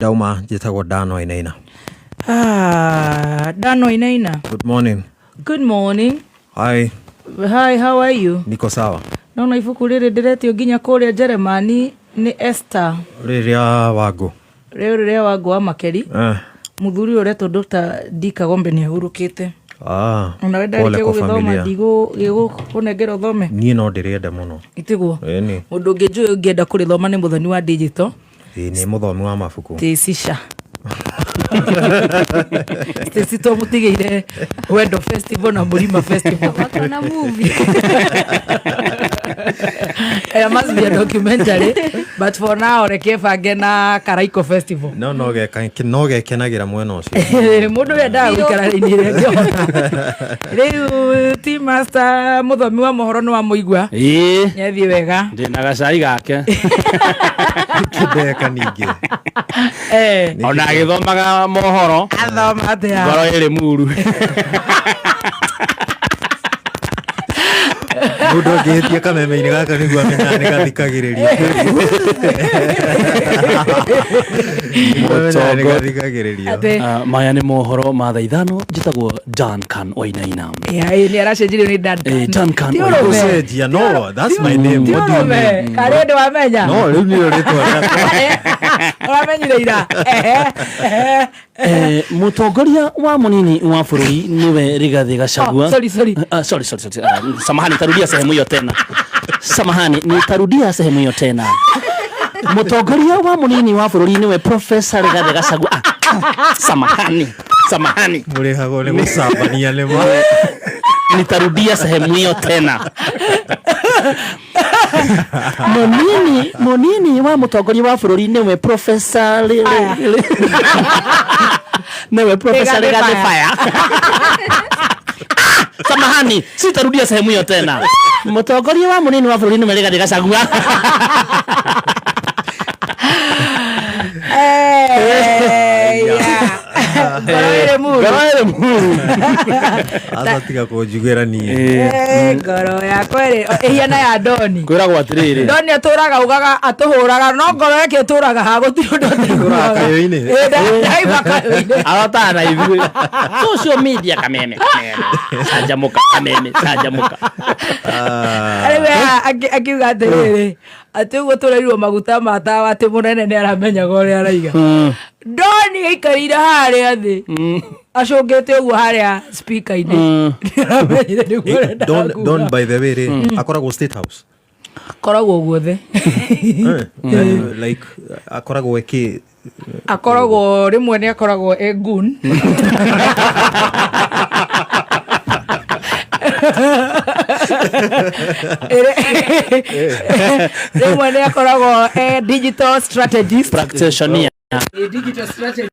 Dauma njitagwo Dan Wainaina. Dan Wainaina. Good morning. Good morning. Hi. Hi, how are you? Niko sawa. Naona ibuku riri ndiretio nginya kuria Jeremani ni Esther. Riria Wangu. Riria Wangu wa Makeri. Muthuri uretwo Dr. D Kagombe ni ahurukite. Ona wenda reke gũthoma ndigo kunengera thome. Niĩ no ndĩrĩenda mũno. Itiguo. Ĩni. Mũndũ ũngĩ ũngĩenda kũrĩthoma nĩ mũthoni wa digital. Nĩ mũthomi wa mabuku. Tisisha. Sito mutigire Wendo Festival na Murima Festival. Wakana movie. It must be a documentary, but for now reke fange na Karaiko Festival. No gekenagira mwena ucio. Mundu wenda gwikara ini rĩngĩ. Rĩu team master muthomi wa mohoro no wa muigua. Nyethi wega. Ndina gacai gake. Kideka ningi. Ona agithomaga mohoro. Athoma atia. Ngoro iri muru. Mundu ngetia kameme-ini gaka niguo amenya nĩ gathikagĩrĩria. Maya nĩ mohoro ma thaa ithano njĩtagwo Duncan Wainaina. Nĩ aracenjirio nĩ Duncan. Duncan Wainaina. No, that's my name. What do you mean? Kare ndo wamenya. No, rĩu nĩ rĩtwa rĩakwa. Uramenyire ira. Mutongoria wa munini wa bururi niwe Rigathi Gachagua. Sorry. Samahani, tarudia sehemu hiyo tena. Nitarudia sehemu hiyo tena. Mutongoria wa munini wa bururi niwe Professor Rigathi Gachagua. Samahani. Murihago ni gusambania lema. Nitarudia sehemu hiyo tena. Munini wa mutongoria wa bururi niwe Professor Rigathi Fire. Samahani, sitarudia sehemu hiyo tena. Mutongoria wa munini wa bururi niwe Rigathi Gachagua. Goro mu. Azatiga kujugera ni. Goro ya kwere ihana ya Doni. Kwira gwatiriri. Doni aturaga ugaga atuhuraga no ngoro yake aturaga ha gutiro ndoturaga kayo-ini. Daiva kayo-ini. Arotana hivi. Social media kameme. Sajamuka. Ewe akiuga atiriri. Atugo turairwo maguta matawa ati munene ni aramenya gore araiga. Doni aikarira haria thi. Acungite uguo haria speaker-ini. Don by the way akoragwo State House. Akoragwo guothe. Like akoragwo eki akoragwo rimwe ni akoragwo egun. Rimwe ni akoragwo digital strategist practitioner. Digital strategy.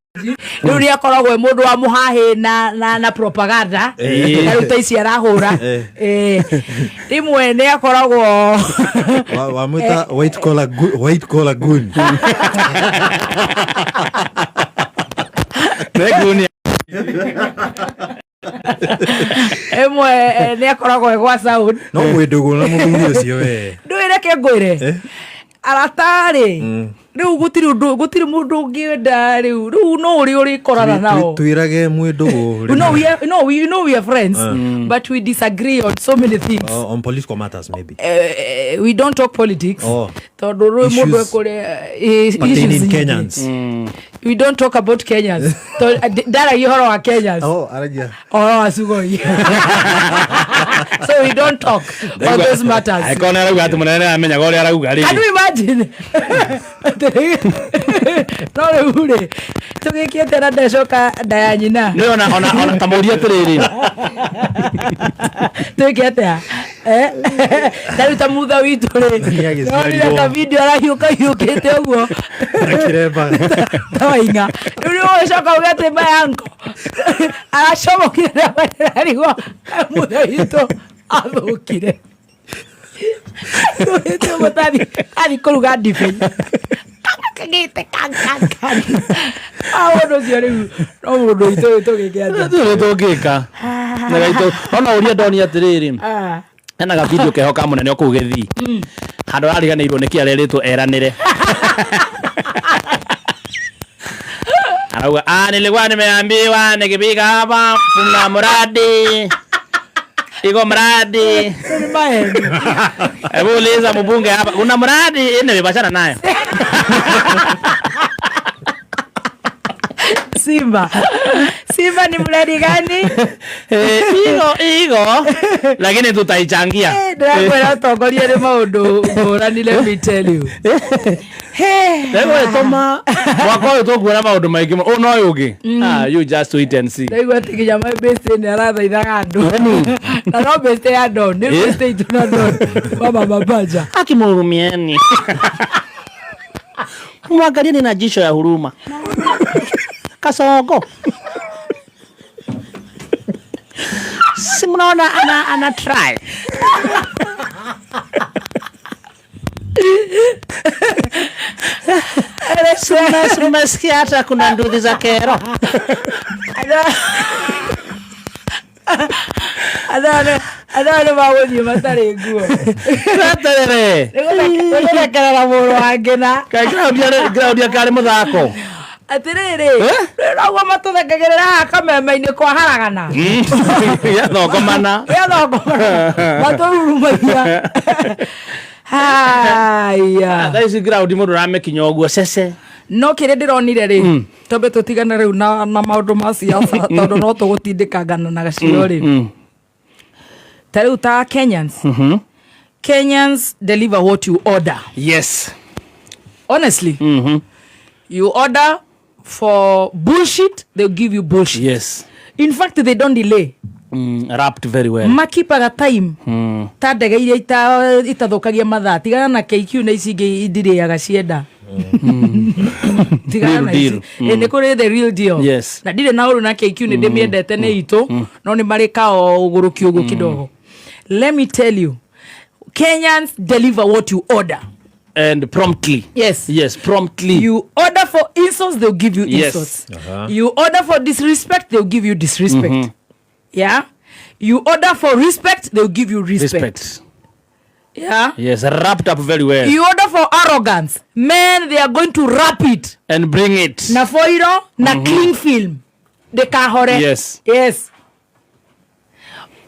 Riu ni akoragwo mundu wa muhahi na propaganda. Ruta ici arahura. Rimwe ni akoragwo wa muta white collar gun. Reguni. Ni akoragwo egwa sound. No mwendogo na muthuri ucio we. Nduireke ngwire. Aratari. Riu gutiri mundu ungienda riu no uri korana nao. Tuirage mwendogo. We are friends, but we disagree on so many things. On political matters maybe. We don't talk politics. Tondu ru mundu ekore issues Kenyans. We don't talk about Kenyans. Dara ihoro wa Kenyans. Arajia. Asugoi. So we don't talk about those matters. Aikona rauga ati munene amenya gore arauga ri. Can you imagine? No ure. Tugikiete na ndeshoka ndaya nyina. Ni ona tamuria tiriri. Tugikiete Daruta mutha witu ri. Ndio ta video arahiukite uguo. Akireba. Tawainga. Ndio shoka ugate bayanko. Arashomokire arigo mutha witu athukire. Ndio mutadi ari kuruga dife. Kagite kan. Ndo cio riu no mundu itu gikiate. Tugika. Na gaito ona uria Doni atiriri. Ena ga video keho ka munene oku gethi. Handu ariganirwo niki areritwo eranire. Anauga nilikuwa nimeambiwa nikipika hapa kuna mradi. Iko mradi. Hebu uliza mbunge hapa. Kuna mradi nimebashana naye. Simba ni mradi gani? Iko. Lakini tutaichangia. Ndio utongoria ni maundu ngurani, let me tell you. Ndio toma. Wako tokura maundu maingi. No yugi. You just wait and see. Ndio tikinya my best ni arathaithaga andu. Na no best ya don, ni best ituna don. Baba mabaja. Akimuhurumieni. Mwangalieni na jicho ya huruma. Kasogo. Si mnaona ana try. Sumesikia hata kuna nduthi za kero. Adale bawoji matare nguo. Ratere. Ndio kera moro angena. Claudia kare muthako. Atiriri ragwa matuthekagerera kameme-ini kwa haragana yathongomana matururumagia haya thaici ground mundu ramekinya uguo cece no kire ndironire ri tobe tutigana riu na maundu ma siasa tondu no tugutindikangana na gacio ri tariu ta Kenyans deliver what you order. Yes, honestly. You order for bullshit, they'll give you bullshit. Yes. In fact, they don't delay. Wrapped very well. Makipaga time. Ta ndege iria itathukagia mathaa. Tigana na KQ na ici ingĩ indiriaga cienda. Tigana na ici. Nĩ kũrĩ the real deal. Yes. Na ndirĩ na ũru na KQ nĩ ndĩmĩendete nĩ itũ. No nĩ marĩ kao ũgũrũki ũguo kidogo. Let me tell you. Kenyans deliver what you order. And promptly. Yes, promptly. You order for insults, they'll give you insults. You order for disrespect, they'll give you disrespect. Yeah. You order for respect, they'll give you respect. Yeah. Yes, wrapped up very well. You order for arrogance, man, they are going to wrap it and bring it. Na foiro, na clean film. De kahore. Yes.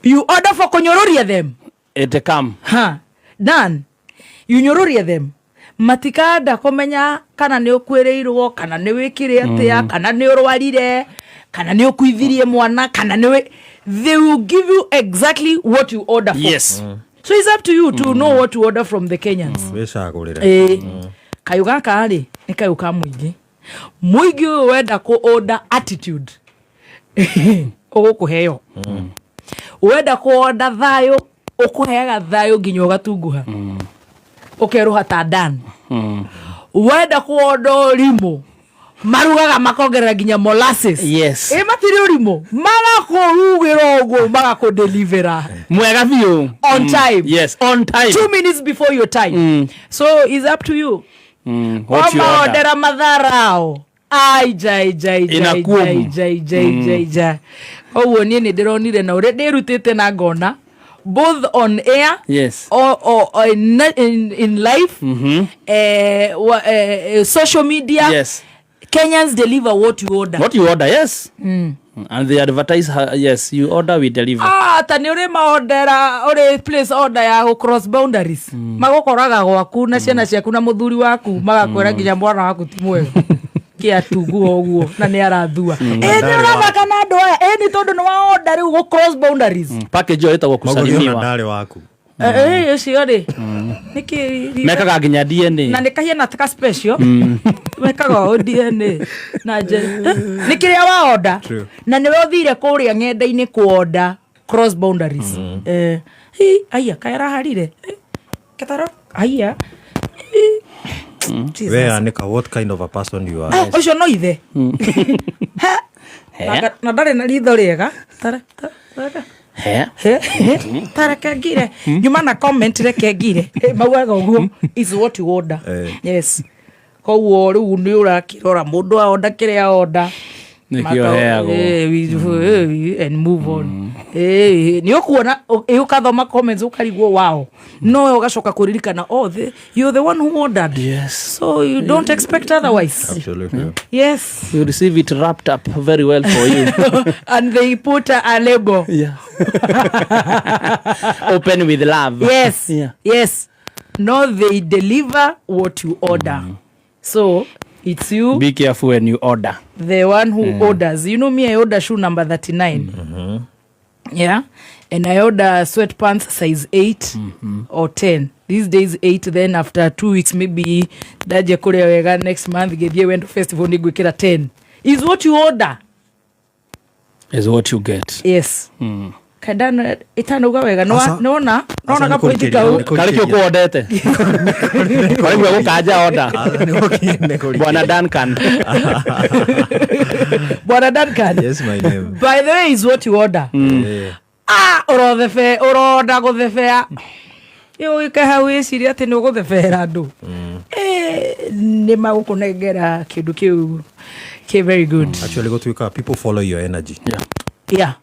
You order for konyororia them. It come. Done. You nyororia them. Matikada komenya kana ni ukwirirwo kana ni wikire atia kana ni urwarire kana ni ukuithirie mwana kana ni they will give you exactly what you order for. Yes. So it's up to you to know what to order from the Kenyans. Kayuga kari ni kayuka muigi wenda ku order attitude ugukuheo wenda ku order thayo ukuheaga thayo nginya ugatunguha ukeruha ta Dan. Wenda ku order rimo marugaga makongerera nginya molasses. Yes. Matiri rimo magakurugira uguo magakudelivera mwega biu on time. Yes, on time. 2 minutes before your time. So it's up to you. What you order madharao jai owo nie ni ndironire na ure ndirutite na ngona both on air, yes, or in life, social media. Yes. Kenyans deliver what you order. What you order, yes. And they advertise, yes, you order, we deliver. Tani ure maordera, ure place order ya cross boundaries. Magokoraga gwaku na ciana ciaku na muthuri waku magakwera nginya mwana waku ti mwega. Kia tuguo uguo na ni arathua. Ndira kana ndoya, ni tondu no order riu go cross boundaries. Package yo etagwo kusalimiwa. Ndare waku. Cio ri. Niki mekaga nginya DNA. Na nikahia na taka special. Mekaga DNA. Na je. Nikiria wa order. Na niwe uthire kuria ng'enda-ini ku order cross boundaries. Aya kaira harire. Ketaro. Aya. Where Anika, what kind of a person you are? Ocio no ithe. Na ndare na ritho riega. Tara. Tara kagire. Nyuma na comment reke ngire. Maugaga uguo is what you order. Yes. Koguo riu ni urakirora mundu a order kiria order. Nikio heago. And move on. ni ukuona ukathoma comments ukarigwo wow no ugacoka kuririkana you're the one who ordered. Yes. So you don't expect otherwise. Absolutely. Yes. You receive it wrapped up very well for you. And they put a label. Yeah. Open with love. Yes. Yeah. Yes. No, they deliver what you order. So it's you. Be careful when you order. The one who orders. You know me, I order shoe number 39. Yeah. And I order sweatpants size 8 or 10. These days 8, then after 2 weeks maybe daje kule wega next month gethie went to festival nigwikira 10. Is what you order. Is what you get. Yes. Kadana itanuga wega naona kapo itikau kalikyo ko odete kalikyo ko kaja order Bwana Duncan. Bwana Duncan. Yes, my name. By the way, is what you order. Yeah. Uroda guthefea yo ikahawe siria ati no guthefera andu ni magukunengera kindu kiu ke very good. Actually, go to people follow your energy. Yeah.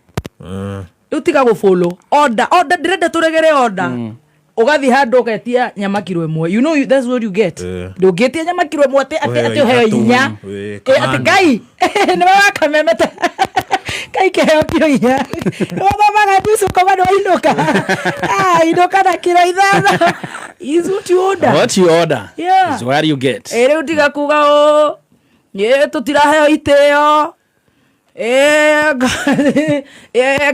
Utiga go follow order direnda turegere order. Ugathi handu ugetia nyama kilo imwe. You know that's what you get. Do getia nyama kilo imwe ati heyo inya. Ati gai ni wakamemeta. Kai keheo kilo inya. Baba bisu komando inoka. Inoka na kilo ithano. Is what you order. What you order. Yeah. Is what you get. Ere utiga kuga tutiraheo iteo.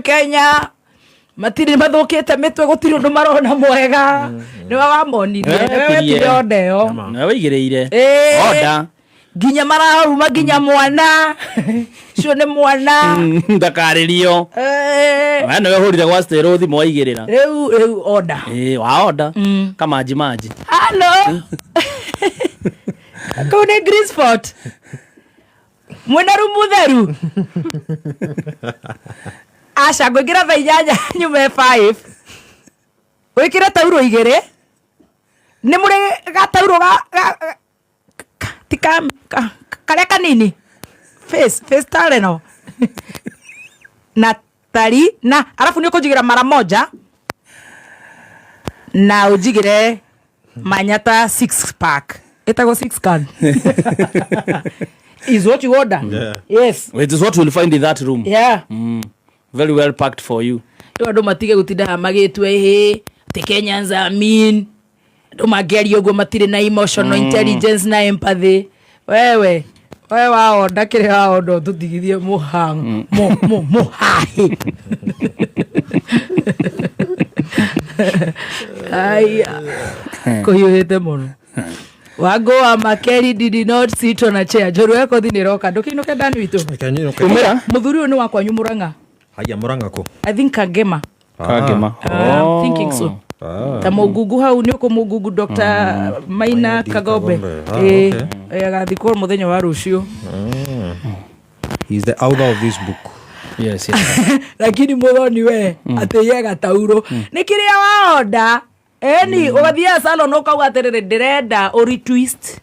Kenya matiri mathukite mitwe gutiri undu marona mwega ni wamonire wewe tuondeo na wigireire order ginya marahuma ginya mwana cio ni mwana ndakaririo wana we hurire gwa stero thi moigirira riu order wa order kama maji hello kone Greensport mwena rumutheru aca ngwingira thaa inyanya nyume 5 wikire tauro igere ni muri gatauro tika karia kanini face tale no na tari na alafu ni ukujigira mara moja na ujigire manyata 6 pack itago 6 can is what you order. Yeah. Yes. It is what you will find in that room. Yeah. Very well packed for you. Ndo matige gutinda magitwe the Kenyans are mean. Ndo mageri ogo matire na emotional intelligence na empathy. Wewe wao ndakire hao ndo tutigithie muhang muhahi. Aya. Koyete mono. Wagoa Makeri did not sit on a chair. Joru yako thini roka. Ndukinuke ndani witu. Umera? Muthuri uyu ni wakwa Murang'a. Haya Murang'a ko. I think Kagema. Kagema. I'm thinking so. Ta mugugu hau ni uko mugugu Dr. Maina Kagombe. Agathikwo muthenya wa rucio. He's the author of this book. Yes. Lakini muthoni we ateyega tauro. Nikiria waonda Eni ugathia salon ukauga atiriri ndirenda uri twist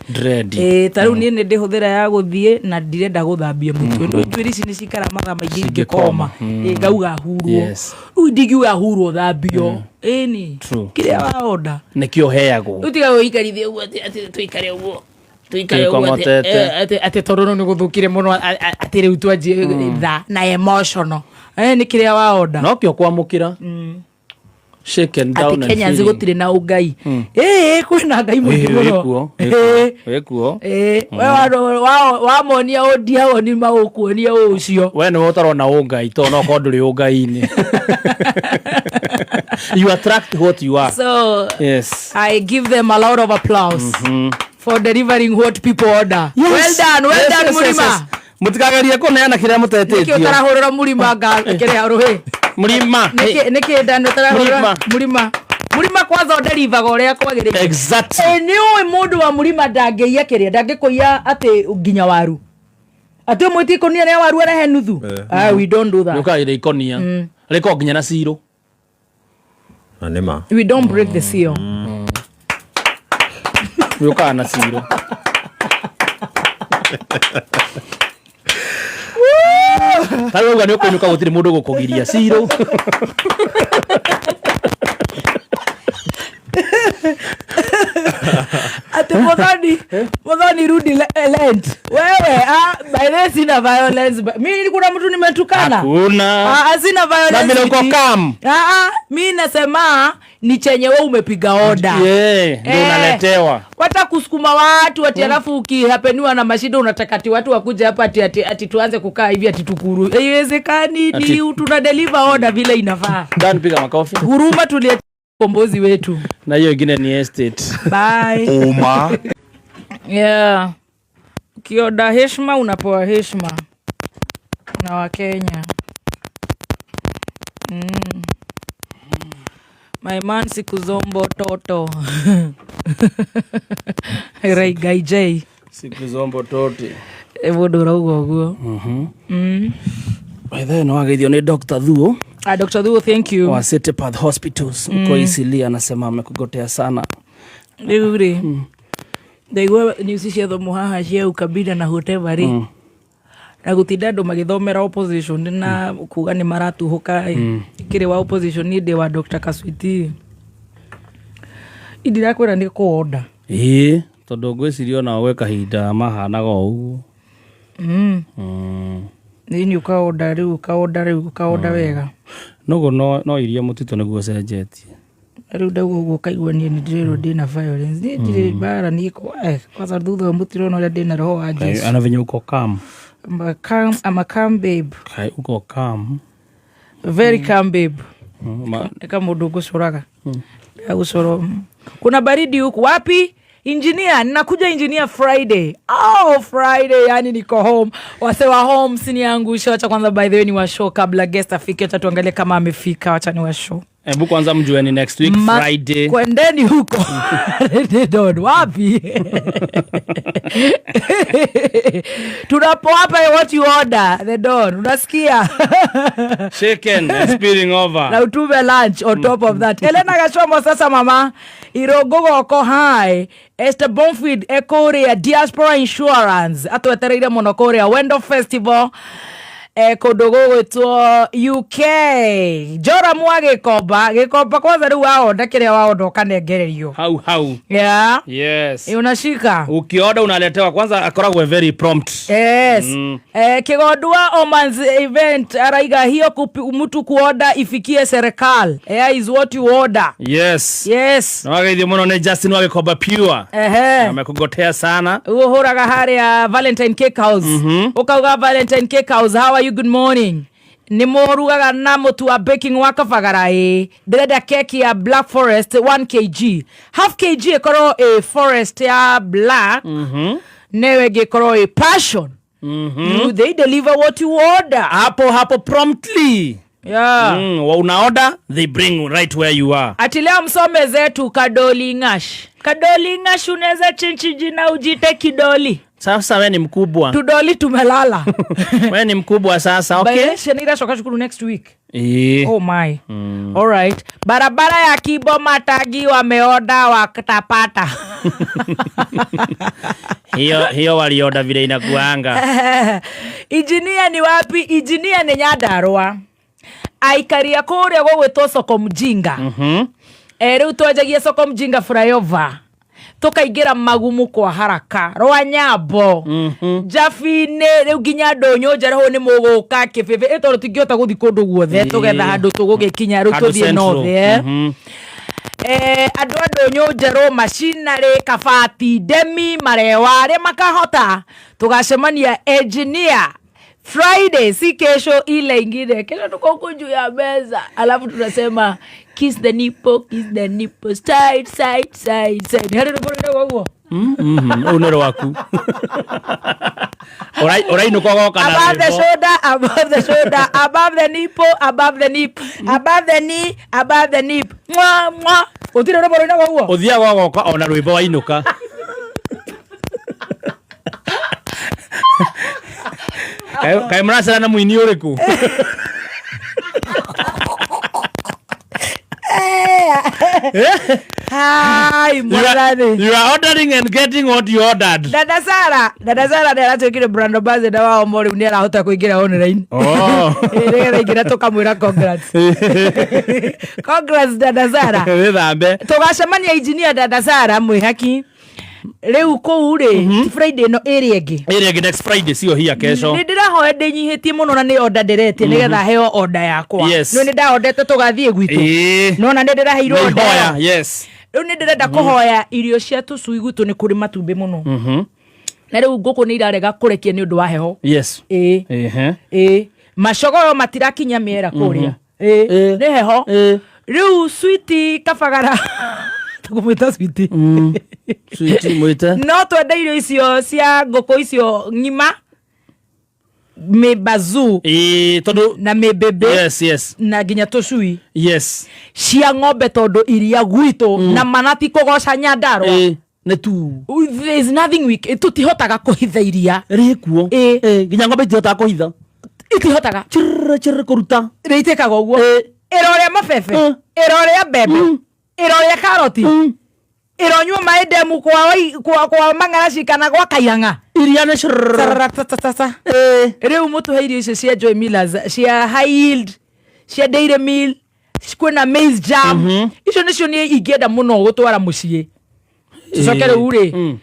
dread taru ni ndihuthira ya guthie na ndirenda guthambia mutwe ndo twiri ici ni cikara matha maingi ngikoma ngauga hurwo u ndigiuga hurwo thambio eni kiria waonda nikio heago utiga uikarithie uguo ati tuikare uguo ati torono ni guthukire muno ati riu twanjie tha na emotional ni kiria waonda no kio kwamukira shaken down and Kenya zigotire na ugai kwina ngai muno wekuo wa monia odia oni magukuonia ucio we ni utarona ungai to no koduri ungai-ini you attract what you are. So yes, I give them a lot of applause for delivering what people order. Yes. Well done Murima. Mutikagerie kuneana kiria mutetitio nikio tarahurira Murima ngakire ruhi Murima niki ndano tarahurira Murima kwanza nderivaga uria kwagirire exactly ni oi mundu wa Murima ndangeia kiria ndangikuia ati nginya waru ati mwiti konia ne waru ara henuthu we don't do that ukaire ikonia riko nginya na siro anema we don't break the seal uka na siro Tari uga ni ukuinuka gutiri mundu gukugiria siro. Ati modhani rudi lent. Wewe by sina violence. Mimi kuna mtu nimetukana. Hakuna. Sina violence. Na mimi niko calm. Mimi nasema ni chenye wewe umepiga oda. Ndio unaletewa. Wata kusukuma watu ati alafu ukihapeniwa na mashida unataka ati watu wakuje hapa ati tuanze kukaa hivi ati tukuru. Haiwezekani, ni tuna deliver order vile inafaa. Dan piga makofi. Huruma tulie kombozi wetu. Na hiyo ingine ni estate. Bye. Uma. Yeah. Ukioda heshima unapewa heshima na Wakenya. My man siku zombo toto. Rai gaijay. Siku zombo tote. Evo dora ugo. By the way, no ageithio ni Dr. Thuo. Dr. Thuo, thank you. Wa City Path Hospitals. Uko Isilia anasema amekugotea sana. Nigure. Ndegwa niusicia thomo haha cia ukabila na hotebari. Na gutinda andu magithomera opposition na kuga ni maratuhuka kire wa opposition ni de wa Dr. Kaswiti. Idira kwera ni kuoda. Tondu ngwicirio na we kahinda mahanaga uguo. Ni ukaoda wega. Nogo no iria mutito niguo cenjetie. Riu ndaguo kaigua ni ndiro dina violence. Ni ndire bara ni ko kwanza thutha mutiro no dina roho wa Jesu. Ana venye uko calm. I'm a calm babe. Kai uko calm. Very calm babe. Kama mundu gucuraga. Gucoro. Kuna baridi huku wapi? Engineer, ninakuja engineer Friday. Friday, yani niko home. Wase wa home siniangusha. Wacha kwanza by the way ni wa show kabla guest afike. Wacha tuangalie kama amefika. Wacha ni wa show. Hebu kwanza mjue ni next week Friday. Kwendeni huko. Don wapi? Tunapo hapa what you order. The Don. Unasikia? Chicken spilling over. Na utume lunch on top of that. Elena Gashomo sasa mama. Irogogo oko high. Esther Bonfid Ekorea Diaspora Insurance. Atwetereire mono Korea Wendo Festival. Kodogo to UK. Jora mwage koba kwanza riu waonda kiria waonda kanegererio. How. Yeah. Yes. Unashika. Ukioda unaletewa kwanza akoragwe very prompt. Yes. Kigodwa Oman's event araiga hiyo mtu kuoda ifikie serikali. Is what you order. Yes. Na wagaithio muno ni Justin wage koba pure. Amekugotea sana. Uhuraga haria Valentine Cake House. Ukauga Valentine Cake House. How are you? Good morning. Ni morugaga na mutu wa baking waka fagarai. Direda keki ya Black Forest 1 kg. Half kg ekoro a forest ya black. Newe gekoro a passion. They deliver what you order. Hapo promptly. Yeah. Una order, they bring right where you are. Ati leo msome zetu Kadoli Ngash. Kadoli Ngash unaweza chenchi jina ujite Kidoli. Sasa wewe ni mkubwa. Tudoli tumelala. Wewe ni mkubwa sasa, okay? Bae shenira shoka shukuru next week. Oh my. All right. Barabara ya Kibo Matagi wameoda wakatapata. Hiyo walioda vile inakuanga. Engineer ni wapi? Engineer ni Nyandarua. Aikaria kore gogwetwo soko mjinga. Riu twajagia soko mjinga flyover. Tukaingira magumu kwa haraka rwa Nyambo. Jafine riu ginya ndonyo njaraho ni muguka kibebe eto tingihota guthi kundu guothe tugetha handu tugugikinya riu tuthie nothe. Andu ndonyo njaro machinery kabati demi mareware makahota tugacemania engineer Friday si kesho ile ingine. Kesho tuko juu ya meza. Alafu tunasema kiss the nipple side. Hadi ndio huo. Unero waku. Orai nuko goka na. Above the shoulder, above the nipple, above the knee, above the nip. Mwa. Utire ndio huo. Uthia goka ona rwimbo wainuka. Kai mrasa na muini uriku. Hai mwarani. You are ordering and getting what you ordered. Dada Sara ndaratuikire brand ambassador wa Omori ni arahota kuingira online. Ere ingira tukamwira congrats. Congrats Dada Sara. Withambe. Tugacemania engineer Dada Sara mwihaki. Riu kou ri Friday no area ingi next Friday sio hia kesho. Ni ndirahoya ndinyihitie muno na ni order ndirete nigetha heo order yakwa. No ni ndaordete tugathie gwitu. No na ndiraheirwo order. Yes. Riu ni ndirenda kuhoya irio cia tucui gwitu ni kuri matumbi muno. Na riu nguku ni irarega kurekia ni undu wa heho. Yes. Macogoro matirakinya miera kuria. Ni heho. Riu sweet kabagara tukumwita sweet. Sweet mwita. No twende irio icio cia ngoko icio ngima mebazu tondu na mebebe. Yes. Na ginya tucui. Yes. Cia ng'ombe tondu iria gwitu na manati kugoca Nyandarua. Ne tu. There is nothing we tutihotaga kuhitha iria. Rikuo. Ginya ng'ombe itihotaga kuhitha. Itihotaga. Chirra kuruta. Reitekaga uguo. Iroria mabebe. Iroria bebe. Iroria karoti. Ironywa maedemu kwa mangaraci kana gwa kairanga. Iria ne shirra. Riu mutuhe icio cia Joy Millers cia high yield cia dairy meal kwina maize jam. Icio nicio ni ingenda muno gutwara mucii. Tucoke riu ri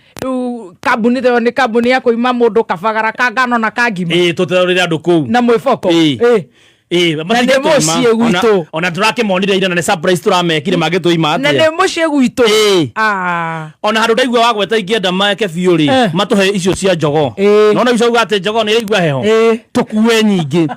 kabuni theo ni kabuni ya kuima mundu kabagara ka ngano na ka ngima. Tuterorire andu kou na mwifoko. Na nä muciä gwitå ona tũrakä monire ira na nä surprise tũramekire mangĩtũima atĩa. Na nä muciĩ gwitũ ona handũ ndaigua wa gweta ingĩenda meke biũ rĩ matũhe icio cia njogo. Nona icio uga atĩ njogo nĩ ĩraigua heho tũkue nyingĩ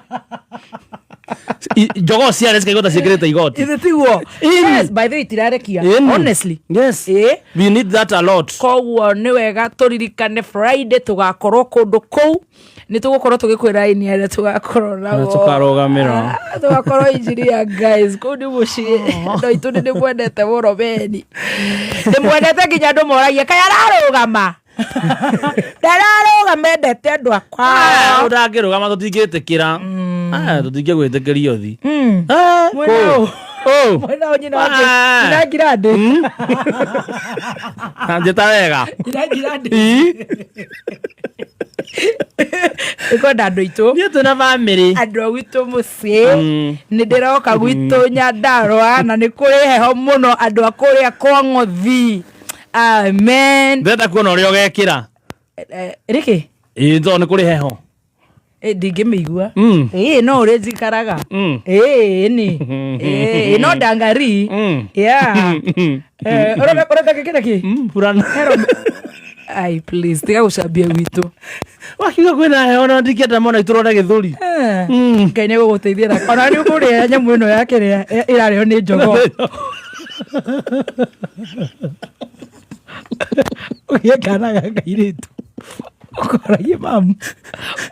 njogo ciarĩ cikaigua ta ciĩkĩrĩte igoti. Ithe tiguo. Yes, by the way tirarekia honestly. Yes. We need that a lot. Koguo nĩ wega tũririkane Friday tũgakorwo kũndũ kũu. Ni tugukorwo tugikwira ini aria tugakorwo nawo tukarogamira tugakorwo engineer guys kundi mucii ndo itu ni mwendete muno beni ni mwendete nginya andu moragia kaya ararugama ndararugama endete andu akwa urangirugama tutingĩtĩkĩra tutingĩgwĩtĩkĩria ũthi mwana onyina wake ngira ndi njĩta wega ngira ndi ikonda andu itu niĩ twĩna bamĩrĩ andu a gwitũ muciĩ nĩ ndĩroka gwitũ Nyandarua na nĩ kũrĩ heho mũno andu a kũrĩa kwa ng'othi. Amen. Ndenda kuona ũrĩa ũgekĩra rĩkĩ tondũ nĩ kũrĩ heho ndingĩmĩigua no ũrĩa njikaraga ni no ndangari ũrenda gĩkĩra kĩ burana. Ai please tiga gucambia gwitũ wakiuga kwĩna heho na ndingĩenda mona itũrore gĩthũri. Ngai nĩ gũgũteithia na ona nĩ ũkũrĩa nyamũ ĩno yake ĩrarĩho nĩ njogo ũgĩe kana gaka irĩtu ũkoragie mamu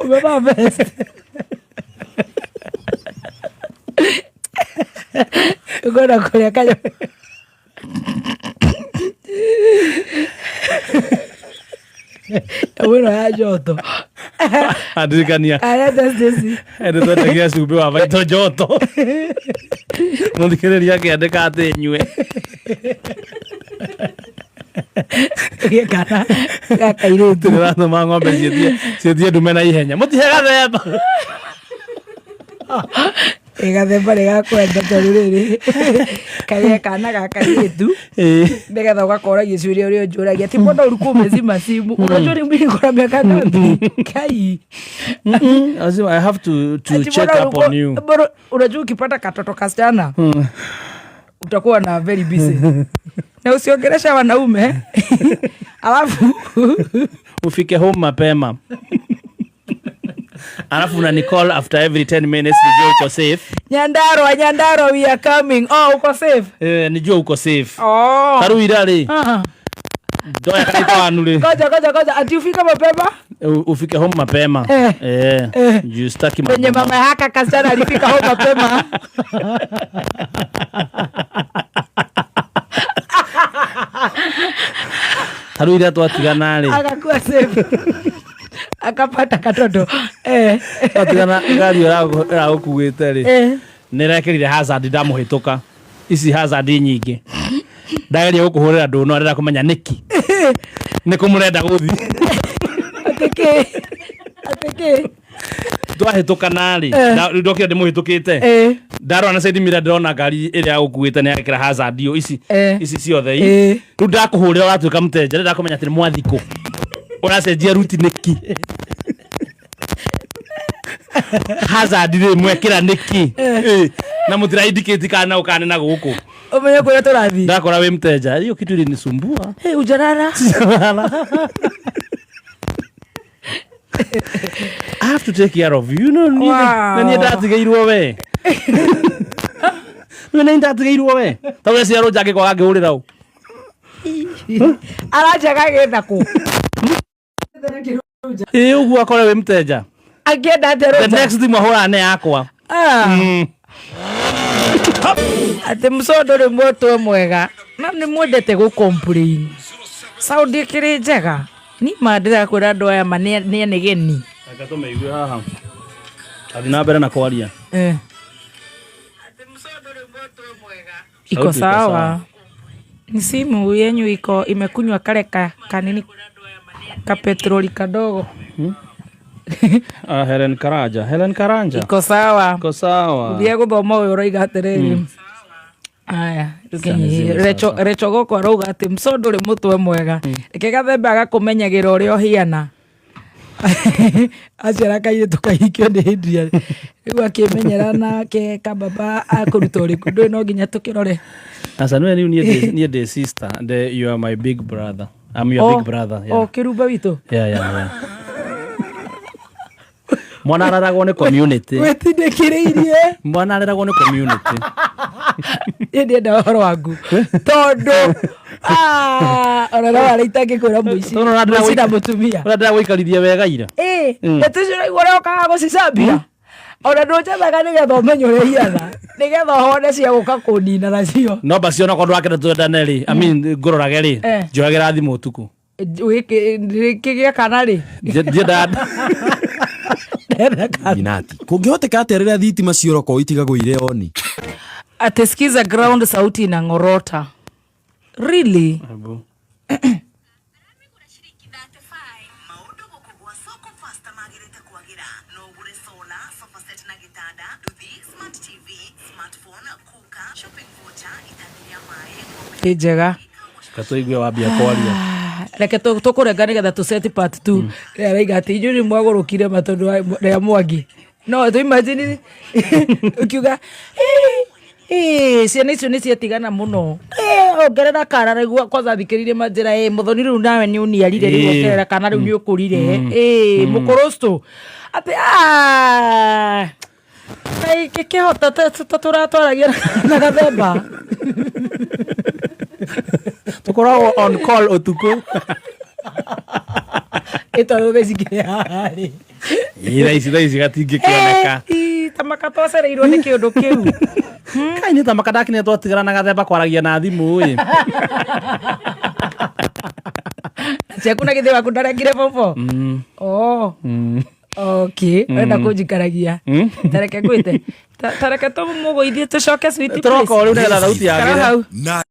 ũmema best ũkona kũrĩa kanyo bueno ya joto adirikania arenda Stacy twetagia cumbĩ wa baito joto mũthikĩrĩria akĩandĩka atĩ nyue kana gaka irĩtu nĩratũma ng'ombe ciĩtie ndume na ihenya mũtihe gathemba gathemba nĩ gakwenda tondũ rĩrĩ karĩa kana gaka irĩtu nĩgetha ũgakoragia ciũria ũrĩa njũragia ti mbona ulikuwa umezima simu unajua ni mimi niko na miaka ngapi kai I have to check up on you. Unajua ukipata katoto kasichana utakuwa na very busy na usiongelesha wanaume alafu ufike home mapema alafu una Nicole after every 10 minutes nijua uko safe. Nyandarua we are coming. Uko safe? Nijua uko safe. Taru irari. Doya kaita anule. Koja ati ufika mapema? Ufike home mapema. You stuck in kwenye mama haka kasichana alifika home mapema. Taru ira twatigana ri. Akakuwa safe. Akapata katoto atigana gari ra gukuite ri nirekirire hazard ndamuhituka ici hazard nyingi ndageria gukuhurira ndu no arenda kumenya niki niku murenda guthi ateke twahĩtũkana rĩ ndokire ndĩmũhĩtũkĩte ndarora na side mirror ndĩrona ngari ĩrĩa ũkuĩte nĩ yakĩra hazard ici ciothe rĩu ndakũhũrĩra ũratuĩka mũteja ndĩrenda kũmenya atĩ nĩ mwathikũ ũracenjia ruti nĩki hazard rĩ mwekĩra nĩki na mũtiraindicate kana ũkanena gũkũ umenye kũrĩa tũrathiĩ ndakora wĩ mteja hiyo kitu ilinisumbua ujarara I have to take care of you no na niĩ ndatigeirwo we nĩ ndatigeirwo we tawe ciaro njake kwa ngĩhũrĩra ũ aranjaga gĩtha kũ ũguo akore wĩ mteja angĩenda atĩ the next thing mahũra nĩ yakwa atĩ Msondo rĩ mũtwe mwega na nĩ mwendete gũcomplain sound ĩkĩrĩ njega ni mandira kwĩra andũ aya nĩ anegeni aka tũmeigue haha athi na mbere na kwaria atĩ Msondo rĩ mũtwe mwega iko sawa ni simu yenyu iko imekunywa kale kanini ka petroli kadogo Helen Karanja iko sawa ndia guthoma uyu roiga atiriri aya recho goko arauga ati Msondo ri mutwe mwega reke gathembe agakumenyagira uria hiana aciara kaire tukahikio ni hindria riu akimenyera nake kababa akuruta uriku ndui no nginya tukirore asa no ni the sister you are my big brother I'm your big brother kirumba witu yeah mwana araragwo ni community wetindikiriirie mwana araragwo ni community indi enda horo wangu tondu ona no araitake kwira muici muici mutumia urenda guikarithia wega ira etucura igore okaga gucicambia ona ndũnjathaga nĩgetha ũmenye ũrĩa hiana nĩgetha hone cia gũka kũnina nacio no bacio no kondu wakenda twendane rĩ I mean ngũrorage rĩ njoyagĩra thimũ ũtukũ kĩgĩa kana rĩ ndienda Ginati kungihoteka atĩa rĩrĩa thitima cioroko itigagwo ire oni ati skiza ground sauti inang'orota really njega katuigue wambia kwaria reke tukurenga nigetha tu set part 2 raiga ati inyu ni mwagurukire matondu ya Mwangi no tu imagine ukiuga ciana icio nĩ ciatigana mũno ongerera kana nĩguo kwanza thikĩrĩrie manjĩra mũthoni rĩu nawe nĩ ũniarire rĩu ongerera kana rĩu nĩ ũkũrire mũkũrũstũ atĩ kĩkĩhota tũratwaragia na gathemba tukoragwo on call ũtukũ ĩtondũ thecikĩrĩ harĩ ici gatingĩkĩoneka tamaka twacereirwo nĩ kĩũndũ kĩu kai nĩ tamaka ndakinya twatigana na gathemba kwaragia na thimũ ciaku na gĩthĩ waku ndarengire bobo okay wenda kũnjikaragia tareke ngwĩte tareke tũmũgũithie tũcoke sweet place tũroka rĩu nĩgetha thauti yagĩre